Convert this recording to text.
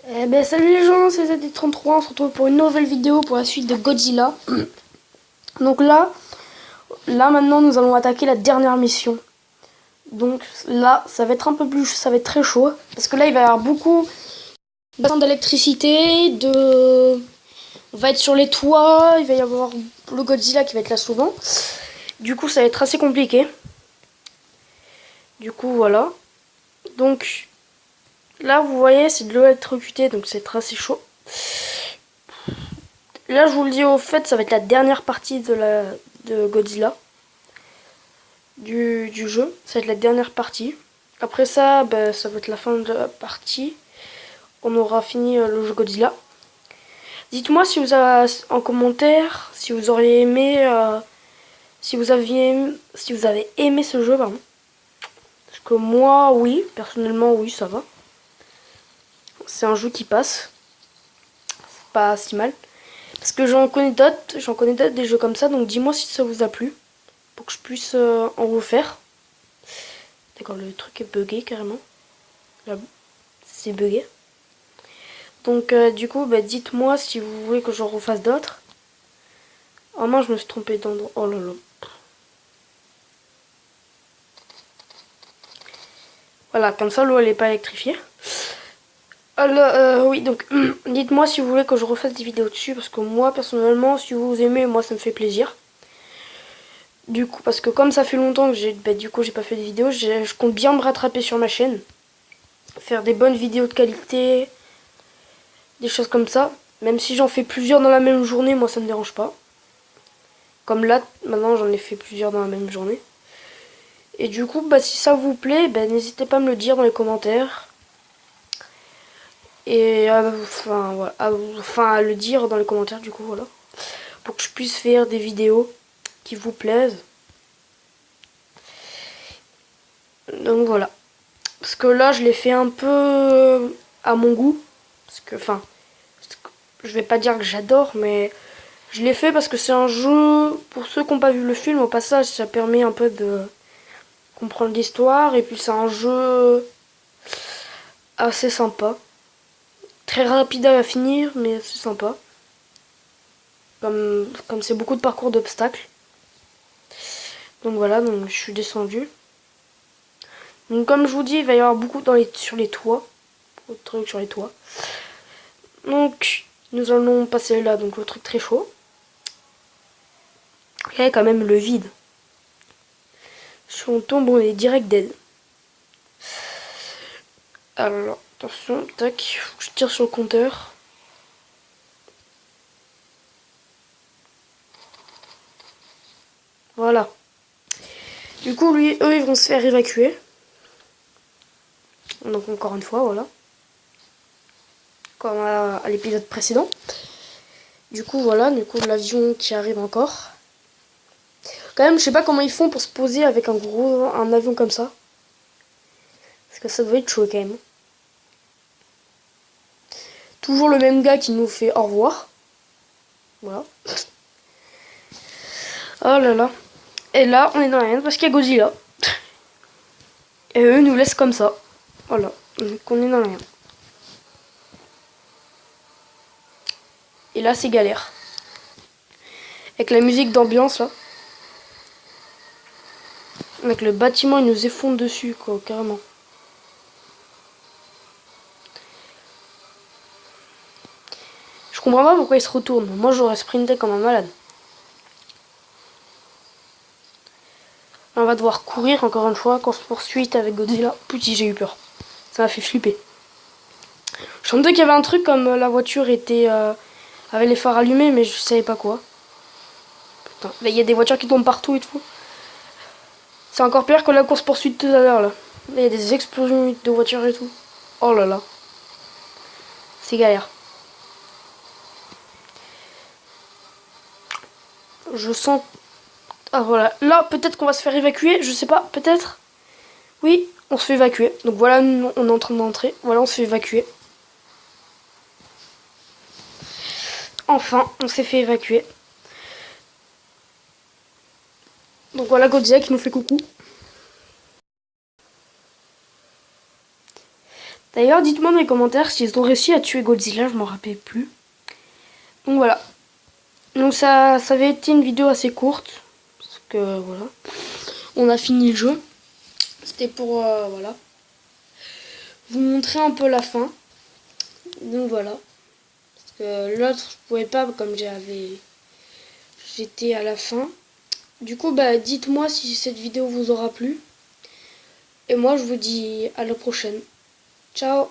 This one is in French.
Eh ben salut les gens, c'est ZD33, on se retrouve pour une nouvelle vidéo pour la suite de Godzilla. Donc là maintenant nous allons attaquer la dernière mission. Donc là ça va être un peu plus, ça va être très chaud. Parce que là il va y avoir beaucoup d'électricité, on va être sur les toits, il va y avoir le Godzilla qui va être là souvent. Du coup ça va être assez compliqué. Du coup voilà. Donc là vous voyez c'est de l'eau électrocutée donc c'est assez chaud. Là, je vous le dis au fait, ça va être la dernière partie de Godzilla du jeu. Ça va être la dernière partie. Après ça, ben, ça va être la fin de la partie. On aura fini le jeu Godzilla. Dites-moi si vous avez en commentaire si vous auriez aimé, si vous avez aimé ce jeu, pardon. Parce que moi, oui, personnellement, oui, ça va. C'est un jeu qui passe, c'est pas si mal. Parce que j'en connais d'autres des jeux comme ça. Donc dis-moi si ça vous a plu, pour que je puisse en refaire. D'accord, le truc est bugué carrément. Là, c'est bugué. Donc du coup, bah, dites-moi si vous voulez que j'en refasse d'autres. Oh non, je me suis trompé d'endroit. Oh là là. Voilà, comme ça l'eau elle est pas électrifiée. Alors, oui, donc dites-moi si vous voulez que je refasse des vidéos dessus. Parce que moi, personnellement, si vous aimez, moi ça me fait plaisir. Du coup, parce que comme ça fait longtemps que j'ai pas fait de vidéos, je compte bien me rattraper sur ma chaîne. Faire des bonnes vidéos de qualité, des choses comme ça. Même si j'en fais plusieurs dans la même journée, moi ça me dérange pas. Comme là, maintenant j'en ai fait plusieurs dans la même journée. Et du coup, bah, si ça vous plaît, bah, n'hésitez pas à me le dire dans les commentaires. Et enfin, voilà, à le dire dans les commentaires du coup, voilà. Pour que je puisse faire des vidéos qui vous plaisent. Donc voilà. Parce que là, je l'ai fait un peu à mon goût. Parce que, enfin, je vais pas dire que j'adore, mais je l'ai fait parce que c'est un jeu, pour ceux qui n'ont pas vu le film, au passage, ça permet un peu de comprendre l'histoire. Et puis c'est un jeu assez sympa. Très rapide à finir, mais c'est sympa. Comme c'est beaucoup de parcours d'obstacles. Donc voilà, donc je suis descendu. Donc comme je vous dis, il va y avoir beaucoup sur les toits. Beaucoup de trucs sur les toits. Donc nous allons passer là, donc le truc très chaud. Il y a quand même le vide. Si on tombe, on est direct dead. Alors, attention, tac, faut que je tire sur le compteur. Voilà. Du coup, eux, ils vont se faire évacuer. Donc encore une fois, voilà. Comme à l'épisode précédent. Du coup, voilà, du coup, l'avion qui arrive encore. Quand même, je sais pas comment ils font pour se poser avec un avion comme ça. Parce que ça doit être chaud quand même. Toujours le même gars qui nous fait au revoir. Voilà. Oh là là. Et là, on est dans la merde parce qu'il y a Godzilla. Et eux nous laissent comme ça. Voilà. Donc on est dans la merde. Et là, c'est galère. Avec la musique d'ambiance là. Avec le bâtiment, il nous effondre dessus, quoi, carrément. Je comprends pas pourquoi il se retourne. Moi, j'aurais sprinté comme un malade. Là, on va devoir courir encore une fois, course poursuite avec Godzilla. Putain, j'ai eu peur. Ça m'a fait flipper. Je sentais qu'il y avait un truc comme la voiture avait les phares allumés, mais je savais pas quoi. Putain, là, il y a des voitures qui tombent partout et tout. C'est encore pire que la course poursuite tout à l'heure là. Là, il y a des explosions de voitures et tout. Oh là là. C'est galère. Je sens. Ah voilà. Là, peut-être qu'on va se faire évacuer. Je sais pas. Peut-être. Oui, on se fait évacuer. Donc voilà, on est en train d'entrer. Voilà, on se fait évacuer. Enfin, on s'est fait évacuer. Donc voilà Godzilla qui nous fait coucou. D'ailleurs, dites-moi dans les commentaires s'ils ont réussi à tuer Godzilla, je m'en rappelle plus. Donc voilà. Donc ça avait été une vidéo assez courte. Parce que voilà. On a fini le jeu. C'était pour voilà. Vous montrer un peu la fin. Donc voilà. Parce que l'autre, je pouvais pas comme j'étais à la fin. Du coup, bah dites-moi si cette vidéo vous aura plu. Et moi, je vous dis à la prochaine. Ciao!